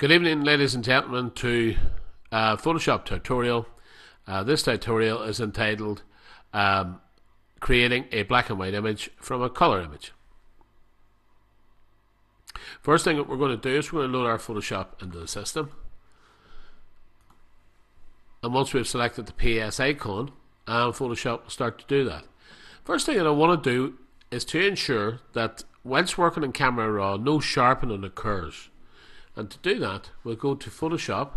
Good evening, ladies and gentlemen, to Photoshop tutorial. This tutorial is entitled Creating a Black and White Image from a Color Image. First thing that we're going to do is we're going to load our Photoshop into the system. And once we've selected the PS icon, Photoshop will start to do that. First thing that I want to do is to ensure that whilst working in Camera Raw, no sharpening occurs. And to do that, we'll go to Photoshop,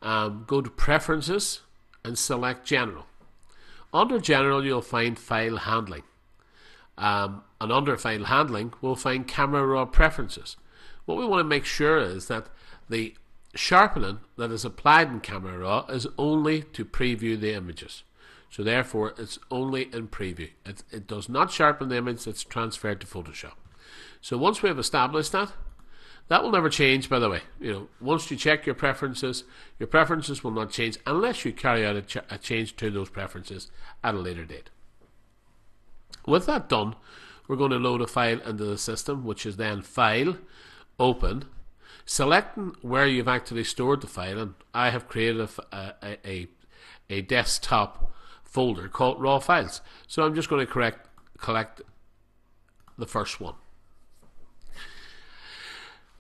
go to Preferences, and select General. Under General, you'll find File Handling. And under File Handling, we'll find Camera Raw Preferences. What we want to make sure is that the sharpening that is applied in Camera Raw is only to preview the images. So therefore, it's only in preview. It does not sharpen the image that's transferred to Photoshop. So once we have established that, that will never change, by the way. Once you check your preferences will not change unless you carry out a change to those preferences at a later date. With that done, we're going to load a file into the system, which is then File, Open, selecting where you've actually stored the file, and I have created a desktop folder called Raw Files. So I'm just going to collect the first one.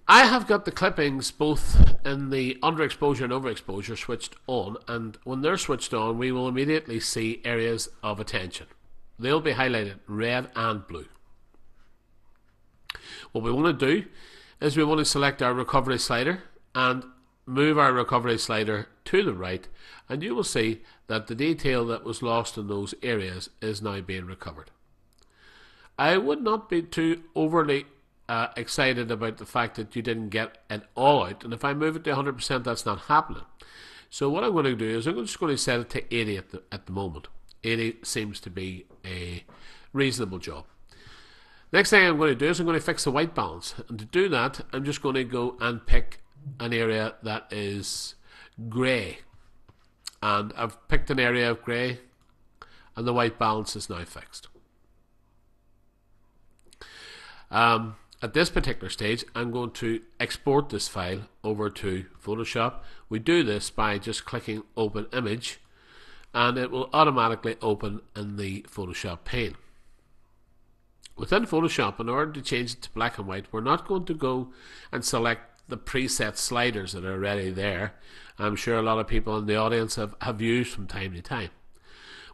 I have got the clippings both in the underexposure and overexposure switched on, and when they're switched on, we will immediately see areas of attention. They'll be highlighted red and blue. What we want to do is we want to select our recovery slider and move our recovery slider to the right, and you will see that the detail that was lost in those areas is now being recovered. I would not be too overly excited about the fact that you didn't get it all out, and if I move it to 100%, that's not happening. So what I'm going to do is I'm just going to set it to 80 at the moment. 80 seems to be a reasonable job. Next thing I'm going to do is I'm going to fix the white balance, and to do that I'm just going to go and pick an area that is grey, and I've picked an area of grey and the white balance is now fixed. At this particular stage, I'm going to export this file over to Photoshop. We do this by just clicking Open Image, and it will automatically open in the Photoshop pane. Within Photoshop, in order to change it to black and white, we're not going to go and select the preset sliders that are already there. I'm sure a lot of people in the audience have used from time to time.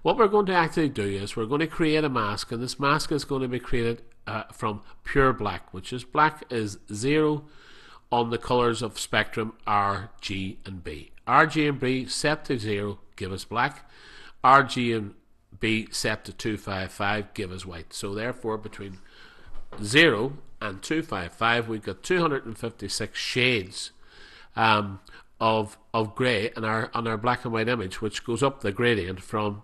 What we're going to actually do is we're going to create a mask, and this mask is going to be created from pure black, which is black is 0 on the colors of spectrum R, G and B. R, G and B set to 0 give us black. R, G and B set to 255 give us white. So therefore between 0 and 255 we've got 256 shades of grey on our black and white image, which goes up the gradient from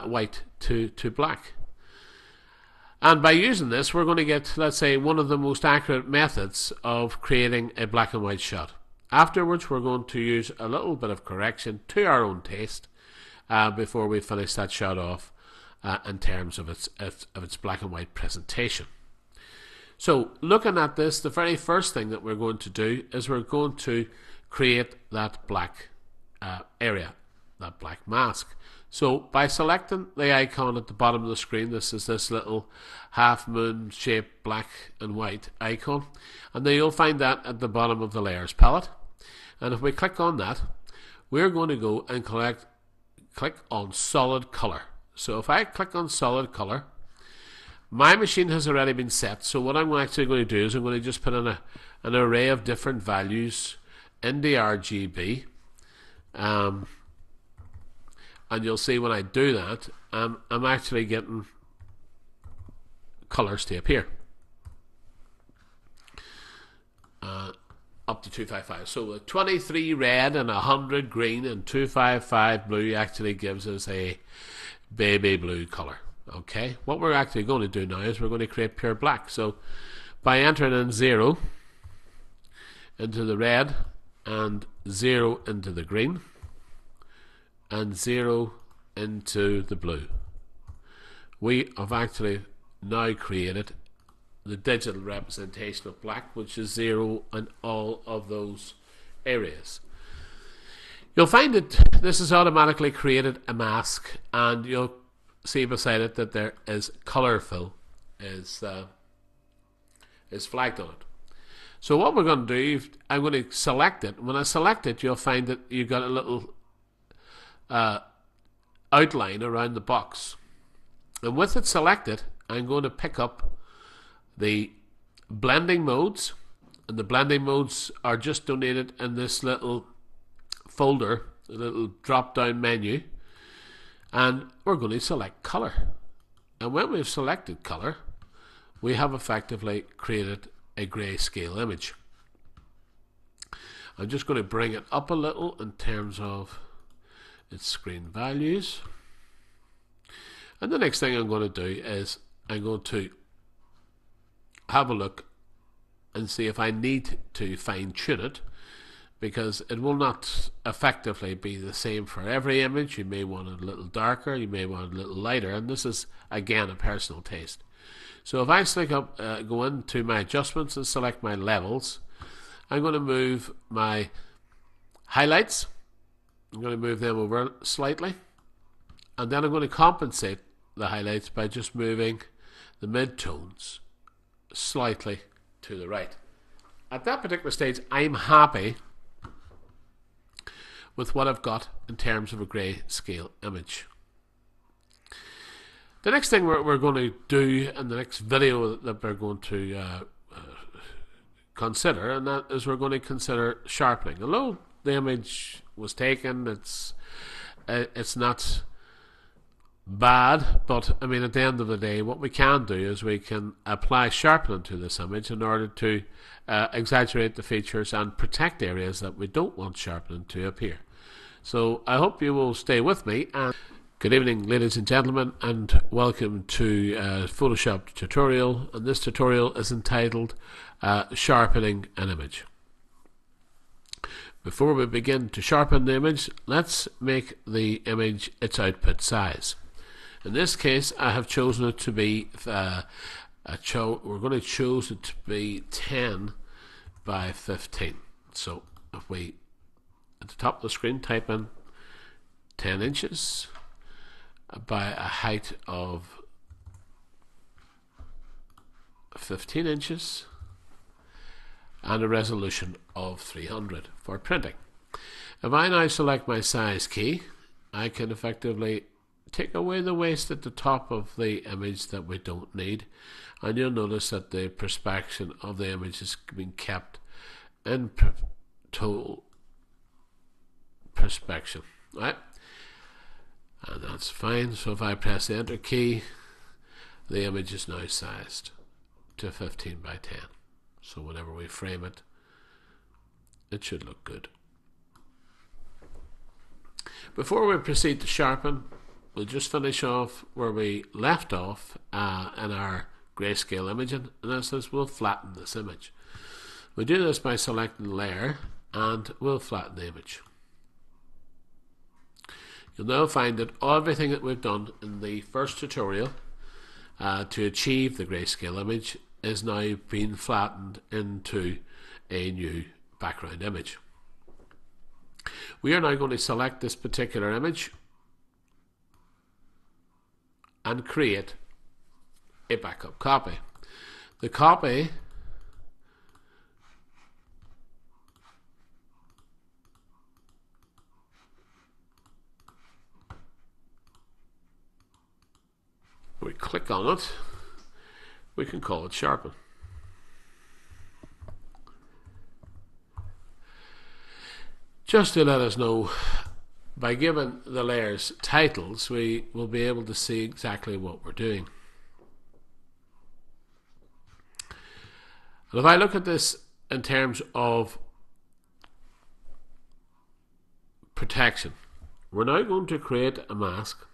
white to black. And by using this, we're going to get, let's say, one of the most accurate methods of creating a black and white shot. Afterwards, we're going to use a little bit of correction to our own taste before we finish that shot off in terms of its black and white presentation. So, looking at this, the very first thing that we're going to do is we're going to create that black area, that black mask. So by selecting the icon at the bottom of the screen, this is this little half moon shaped black and white icon, and then you'll find that at the bottom of the layers palette. And if we click on that, we're going to go and click on solid color. So if I click on solid color, my machine has already been set. So what I'm actually going to do is I'm going to just put in an array of different values in the RGB. And you'll see when I do that, I'm actually getting colours to appear. Up to 255. So 23 red and 100 green and 255 blue actually gives us a baby blue colour. Okay, what we're actually going to do now is we're going to create pure black. So by entering in 0 into the red and 0 into the green and 0 into the blue, we have actually now created the digital representation of black, which is 0 in all of those areas. You'll find that this has automatically created a mask, and you'll see beside it that there is color fill is flagged on it. So what we're going to do, I'm going to select it. When I select it, you'll find that you've got a little outline around the box. And with it selected, I'm going to pick up the blending modes. And the blending modes are just donated in this little folder, a little drop down menu. And we're going to select color. And when we've selected color, we have effectively created a grayscale image. I'm just going to bring it up a little in terms of its screen values. And the next thing I'm going to do is I'm going to have a look and see if I need to fine tune it, because it will not effectively be the same for every image. You may want it a little darker, you may want it a little lighter, and this is again a personal taste. So if I go into my adjustments and select my levels, I'm going to move my highlights. I'm going to move them over slightly, and then I'm going to compensate the highlights by just moving the mid-tones slightly to the right. At that particular stage, I'm happy with what I've got in terms of a grayscale image. The next thing we're going to do in the next video that we're going to consider, and that is we're going to consider sharpening. Although the image was taken, it's not bad, but I mean, at the end of the day, what we can do is we can apply sharpening to this image in order to exaggerate the features and protect areas that we don't want sharpening to appear. So I hope you will stay with me. And good evening, ladies and gentlemen, and welcome to Photoshop tutorial. And this tutorial is entitled Sharpening an Image. Before we begin to sharpen the image, let's make the image its output size. In this case, I have chosen it to be we're going to choose it to be 10 by 15. So if we at the top of the screen type in 10 inches by a height of 15 inches and a resolution of 300 for printing. If I now select my size key, I can effectively take away the waste at the top of the image that we don't need, and you'll notice that the perspection of the image is being kept in total perspection, right? And that's fine. So if I press the enter key, the image is now sized to 15 by 10. So whenever we frame it, it should look good. Before we proceed to sharpen, we'll just finish off where we left off in our grayscale imaging, and that says we'll flatten this image. We do this by selecting layer, and we'll flatten the image. You'll now find that everything that we've done in the first tutorial to achieve the grayscale image is now being flattened into a new background image. We are now going to select this particular image and create a backup copy. The copy we click on it, we can call it sharpen. Just to let us know, by giving the layers titles, we will be able to see exactly what we're doing. And if I look at this in terms of protection, we're now going to create a mask,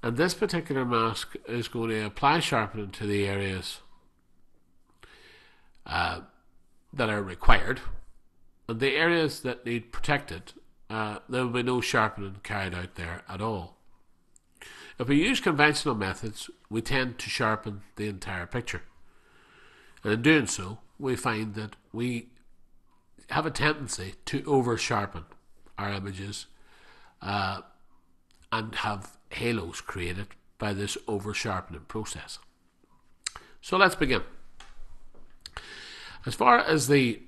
and this particular mask is going to apply sharpening to the areas that are required, and the areas that need protected, there will be no sharpening carried out there at all. If we use conventional methods, we tend to sharpen the entire picture. And in doing so, we find that we have a tendency to over sharpen our images and have halos created by this over sharpening process. So let's begin. As far as the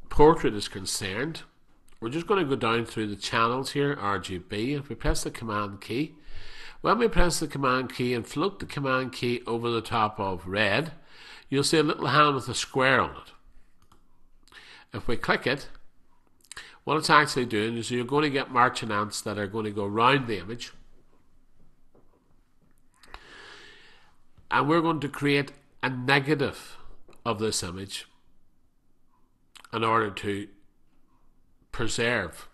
portrait is concerned, we're just going to go down through the channels here, RGB. If we press the command key, when we press the command key and float the command key over the top of red, you'll see a little hand with a square on it. If we click it, what it's actually doing is you're going to get marching ants that are going to go around the image, and we're going to create a negative of this image in order to preserve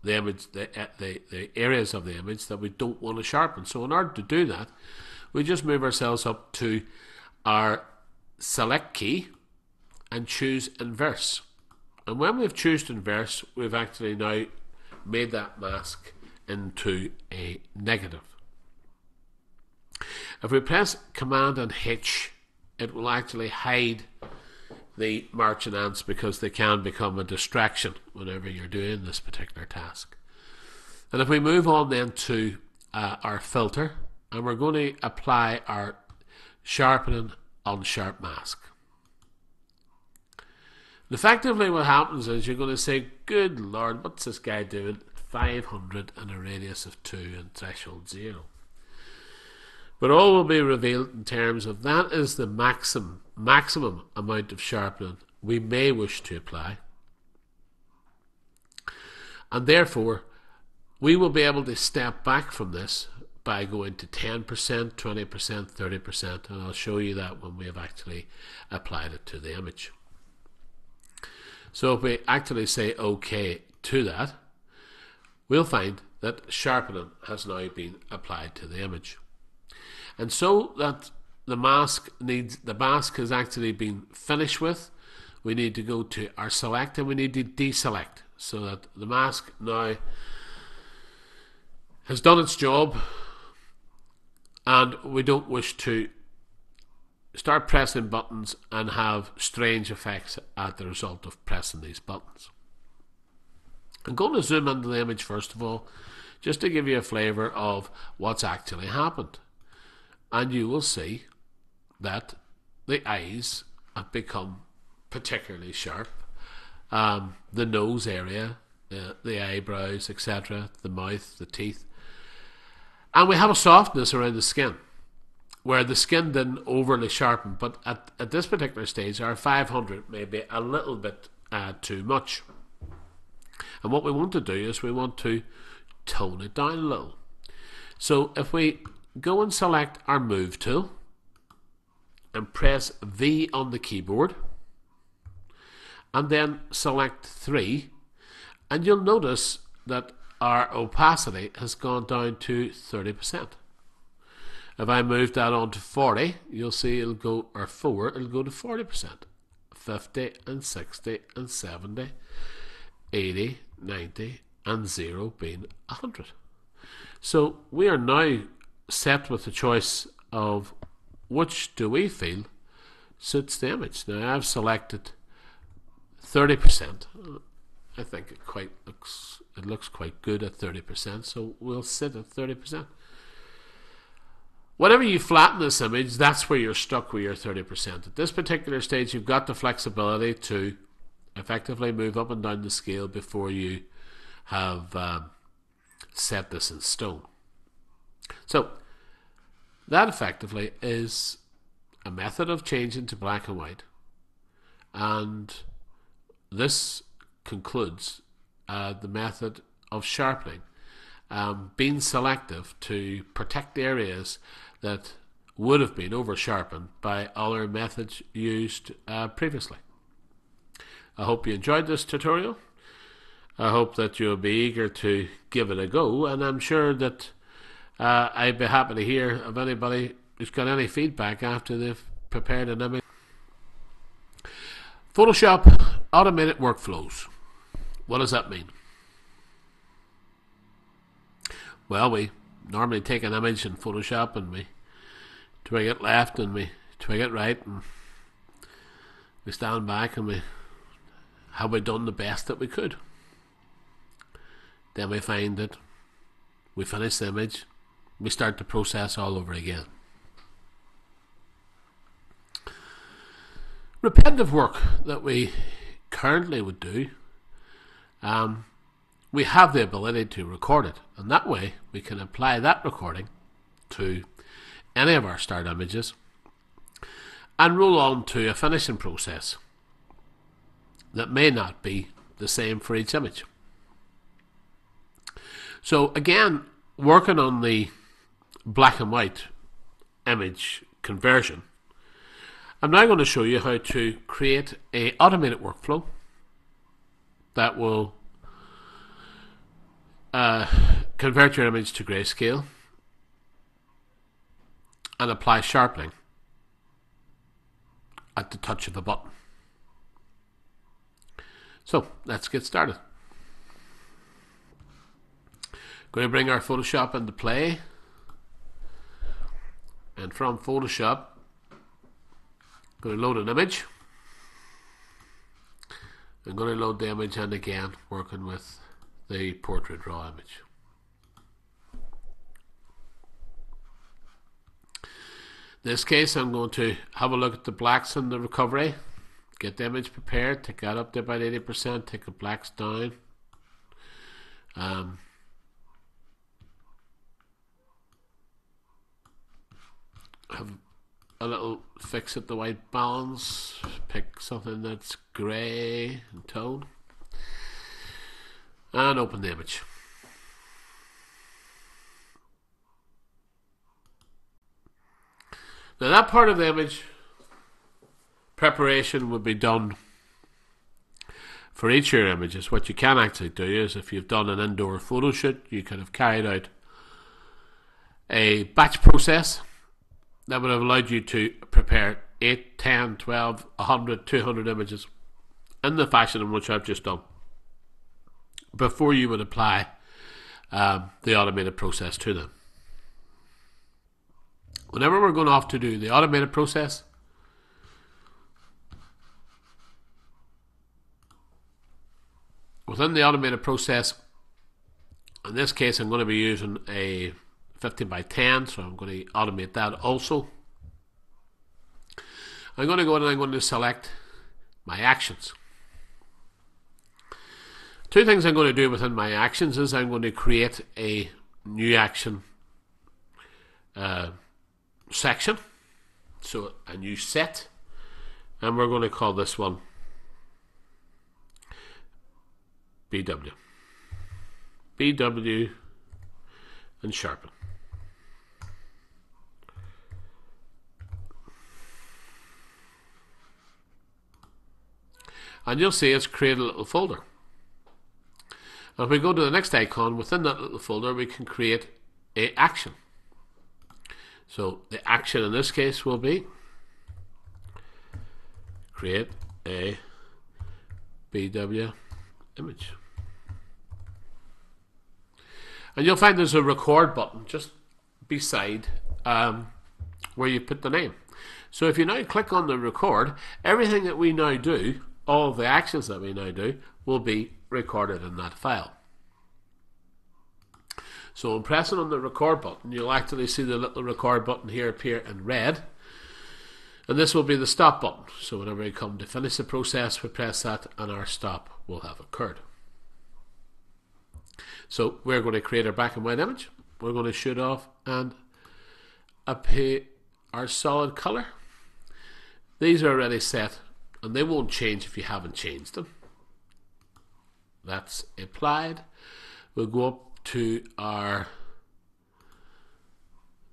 the image, the areas of the image that we don't want to sharpen. So in order to do that, we just move ourselves up to our select key and choose inverse. And when we've chosen inverse, we've actually now made that mask into a negative. If we press Command and H, it will actually hide the marching ants because they can become a distraction whenever you're doing this particular task. And if we move on then to our filter, and we're going to apply our sharpening on sharp mask. And effectively what happens is you're going to say, good Lord, what's this guy doing? 500 and a radius of 2 and threshold 0. But all will be revealed in terms of that is the maximum amount of sharpening we may wish to apply. And therefore, we will be able to step back from this by going to 10%, 20%, 30%, and I'll show you that when we have actually applied it to the image. So if we actually say OK to that, we'll find that sharpening has now been applied to the image. And so that the mask has actually been finished with, we need to go to our select and we need to deselect so that the mask now has done its job and we don't wish to start pressing buttons and have strange effects as the result of pressing these buttons. I'm going to zoom into the image first of all, just to give you a flavour of what's actually happened. And you will see that the eyes have become particularly sharp. The nose area, the eyebrows, etc., the mouth, the teeth. And we have a softness around the skin, where the skin didn't overly sharpen, but at this particular stage, our 500 may be a little bit too much. And what we want to do is we want to tone it down a little. So if we go and select our Move tool and press V on the keyboard and then select 3, and you'll notice that our opacity has gone down to 30%. If I move that on to 40, you'll see it'll go, or 4, it'll go to 40%. 50 and 60 and 70, 80, 90 and 0 being 100. So we are now set with the choice of which do we feel suits the image. Now I've selected 30%. I think it looks quite good at 30%, so we'll sit at 30%. Whenever you flatten this image, that's where you're stuck with your 30%. At this particular stage, you've got the flexibility to effectively move up and down the scale before you have set this in stone. So that effectively is a method of changing to black and white, and this concludes the method of sharpening, being selective to protect areas that would have been over sharpened by other methods used previously. I hope you enjoyed this tutorial. I hope that you'll be eager to give it a go, and I'm sure that I'd be happy to hear of anybody who's got any feedback after they've prepared an image. Photoshop automated workflows. What does that mean? Well, we normally take an image in Photoshop and we twig it left and we twig twig it right, and we stand back and have we done the best that we could? Then we find that we finish the image, we start the process all over again. Repetitive work that we currently would do, we have the ability to record it, and that way we can apply that recording to any of our start images and roll on to a finishing process that may not be the same for each image. So again, working on the black and white image conversion, I'm now going to show you how to create an automated workflow that will convert your image to grayscale and apply sharpening at the touch of the button. So let's get started. Going to bring our Photoshop into play, and from Photoshop going to load an image. I'm going to load the image, and again working with the portrait raw image. In this case, I'm going to have a look at the blacks in the recovery, get the image prepared, take that up to about 80%, take the blacks down. Have a little fix at the white balance, pick something that's grey in tone, and open the image. Now that part of the image preparation would be done for each of your images. What you can actually do is, if you've done an indoor photo shoot, you could have carried out a batch process that would have allowed you to prepare 8, 10, 12, 100, 200 images in the fashion in which I've just done before you would apply the automated process to them. Whenever we're going off to do the automated process, within the automated process, in this case I'm going to be using a 15 by 10, so I'm going to automate that also. I'm going to go in and I'm going to select my actions. Two things I'm going to do within my actions is I'm going to create a new action section, so a new set, and we're going to call this one BW and sharpen. And you'll see it's created a little folder. And if we go to the next icon, within that little folder we can create an action. So the action in this case will be create a BW image. And you'll find there's a record button just beside where you put the name. So if you now click on the record, everything that we now do, all of the actions that we now do, will be recorded in that file. So in pressing on the record button, you'll actually see the little record button here appear in red, and this will be the stop button. So whenever we come to finish the process, we press that and our stop will have occurred. So we're going to create our black and white image. We're going to shoot off and apply our solid color. These are already set and they won't change if you haven't changed them. That's applied. We'll go up to our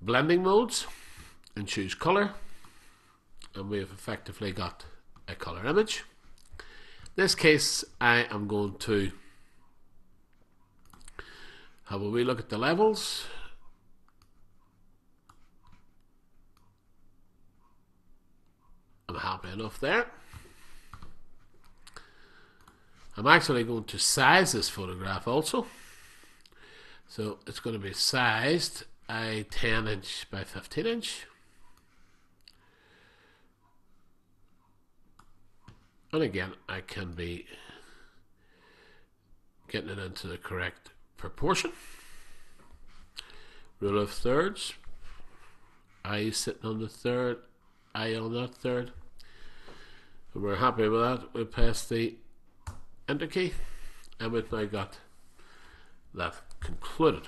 blending modes and choose color, and we've effectively got a color image. In this case, I am going to have a wee look at the levels. I'm happy enough there. I'm actually going to size this photograph also. So it's going to be sized a 10 inch by 15 inch. And again, I can be getting it into the correct proportion. Rule of thirds. I sitting on the third, I on that third. And we're happy with that. We press the enter key, and we've now got that concluded.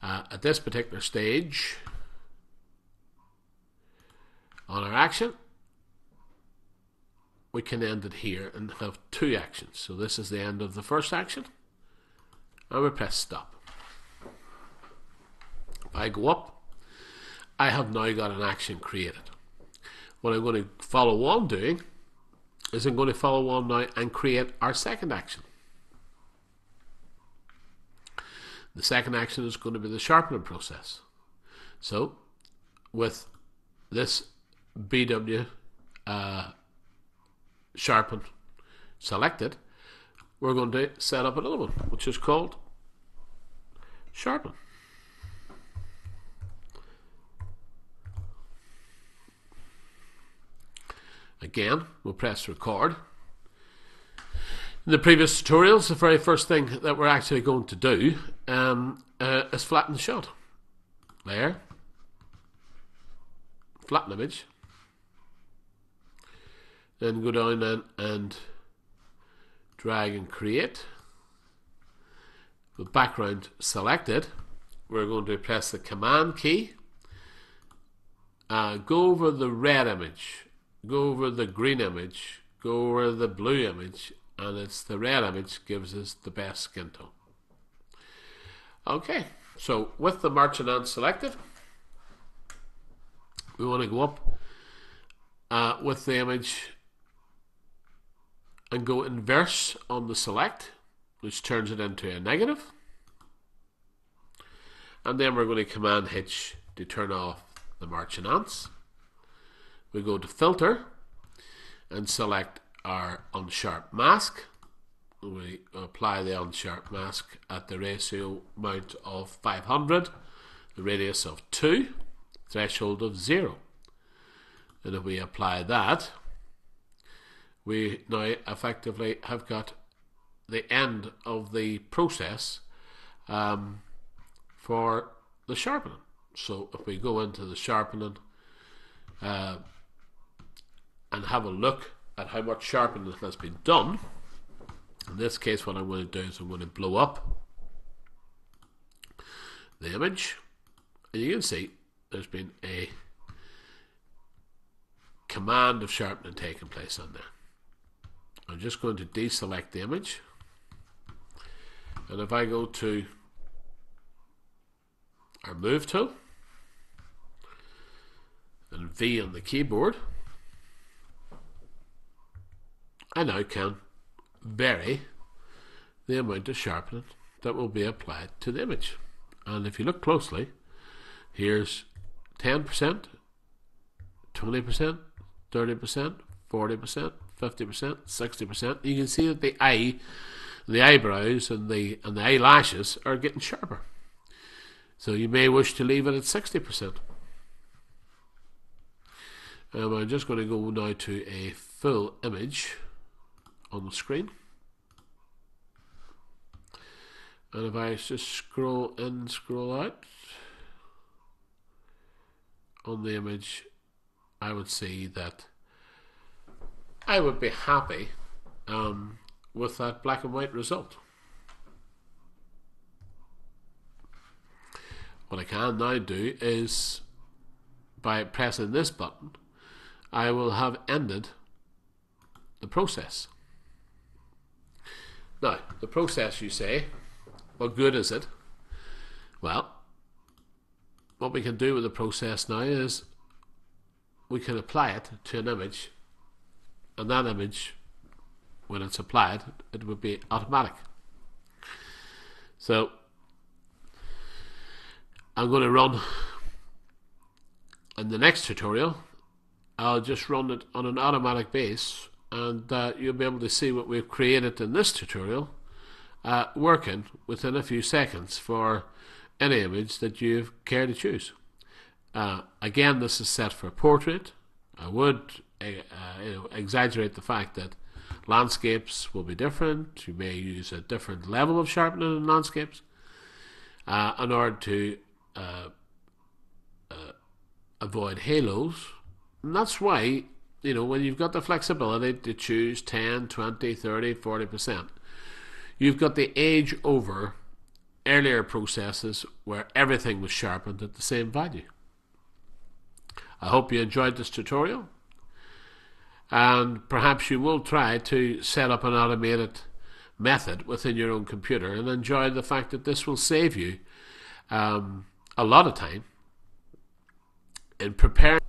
At this particular stage on our action, we can end it here and have two actions. So this is the end of the first action, and we press stop. If I go up, I have now got an action created. What I'm going to follow on doing is I'm going to follow on now and create our second action. The second action is going to be the sharpening process. So with this BW sharpen selected, we're going to set up another one, which is called sharpen. Again, we'll press record. In the previous tutorials, the very first thing that we're actually going to do is flatten the shot. Layer, flatten image, then go down and drag and create. With background selected, we're going to press the command key, go over the red image, go over the green image, go over the blue image, and it's the red image gives us the best skin tone. Okay, so with the marching ant selected, we want to go up with the image and go inverse on the select, which turns it into a negative. And then we're going to command H to turn off the marching ants. We go to filter and select our unsharp mask. We apply the unsharp mask at the ratio mount of 500, the radius of 2, threshold of 0. And if we apply that, we now effectively have got the end of the process for the sharpening. So if we go into the sharpening and have a look at how much sharpening has been done. In this case, what I'm going to do is I'm going to blow up the image, and you can see there's been a command of sharpening taking place on there. I'm just going to deselect the image, and if I go to our move tool and V on the keyboard, I now can vary the amount of sharpening that will be applied to the image. And if you look closely, here's 10%, 20%, 30%, 40%, 50%, 60%. You can see that the eye, the eyebrows and the eyelashes are getting sharper. So you may wish to leave it at 60%. I'm just going to go now to a full image on the screen, and if I just scroll in, scroll out on the image, I would see that I would be happy with that black and white result. What I can now do is, by pressing this button, I will have ended the process. Now, the process, you say, what good is it? Well, what we can do with the process now is we can apply it to an image, and that image, when it's applied, it would be automatic. So I'm going to run, in the next tutorial, I'll just run it on an automatic base, and you'll be able to see what we've created in this tutorial working within a few seconds for any image that you care to choose. Again, this is set for portrait. I would exaggerate the fact that landscapes will be different. You may use a different level of sharpening in landscapes in order to avoid halos. And that's why, when you've got the flexibility to choose 10, 20, 30, 40%, you've got the edge over earlier processes where everything was sharpened at the same value. I hope you enjoyed this tutorial, and perhaps you will try to set up an automated method within your own computer and enjoy the fact that this will save you a lot of time in preparing.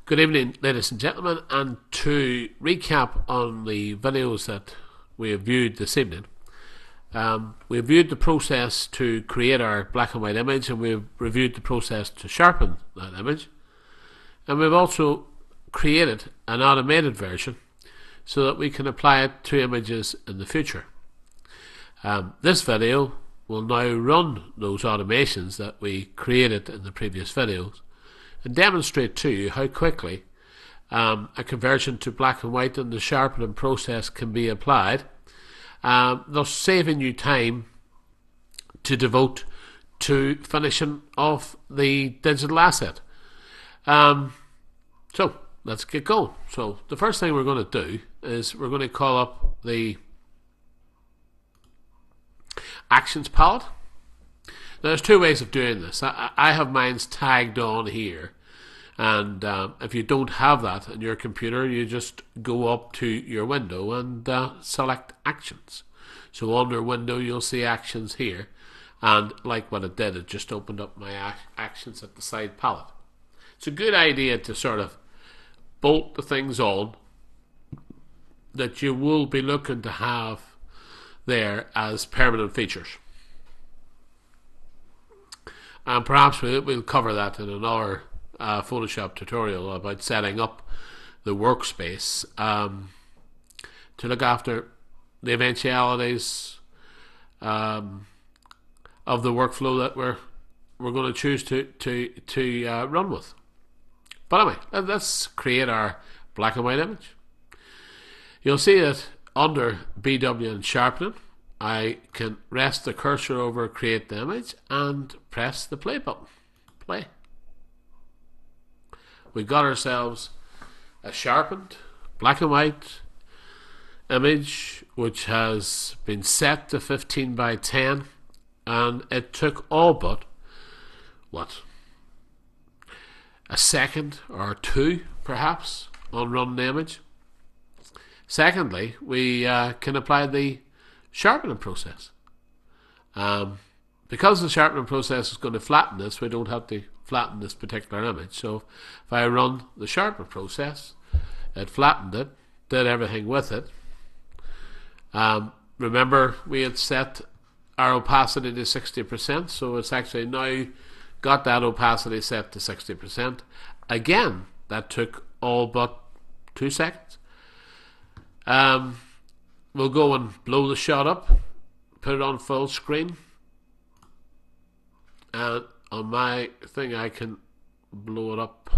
Good evening, ladies and gentlemen, and to recap on the videos that we have viewed this evening, we have viewed the process to create our black and white image, and we've reviewed the process to sharpen that image, and we've also created an automated version so that we can apply it to images in the future. This video will now run those automations that we created in the previous videos and demonstrate to you how quickly a conversion to black and white in the sharpening process can be applied, thus saving you time to devote to finishing off the digital asset. So let's get going. So the first thing we're going to do is we're going to call up the actions palette. Now, there's two ways of doing this. I have mine tagged on here, and if you don't have that on your computer, you just go up to your window and select actions. So under window you'll see actions here, and like what it did, it just opened up my actions at the side palette. It's a good idea to sort of bolt the things on that you will be looking to have there as permanent features. And perhaps we'll cover that in another Photoshop tutorial about setting up the workspace to look after the eventualities of the workflow that we're going to choose to run with. But anyway, let's create our black and white image. You'll see that under BW and sharpening, I can rest the cursor over create the image and press the play button. Play. We got ourselves a sharpened black and white image which has been set to 15 by 10, and it took all but a second or two perhaps on running the image. Secondly, we can apply the sharpening process. Because the sharpening process is going to flatten this, we don't have to flatten this particular image. So if I run the sharpen process, it flattened it, did everything with it. Remember, we had set our opacity to 60%, so it's actually now got that opacity set to 60%. Again, that took all but 2 seconds. We'll go and blow the shot up, put it on full screen, and on my thing I can blow it up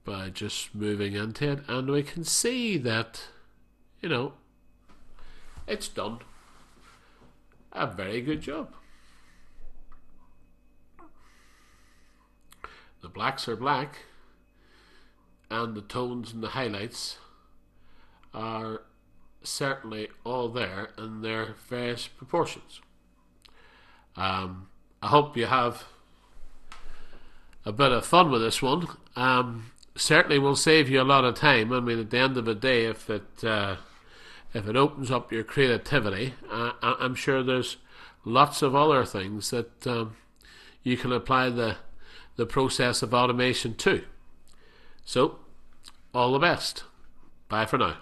by just moving into it, and we can see that it's done a very good job. The blacks are black, and the tones and the highlights are certainly all there in their various proportions. I hope you have a bit of fun with this one. Certainly will save you a lot of time. I mean, at the end of the day, if it opens up your creativity, I'm sure there's lots of other things that you can apply the process of automation to. So, all the best. Bye for now.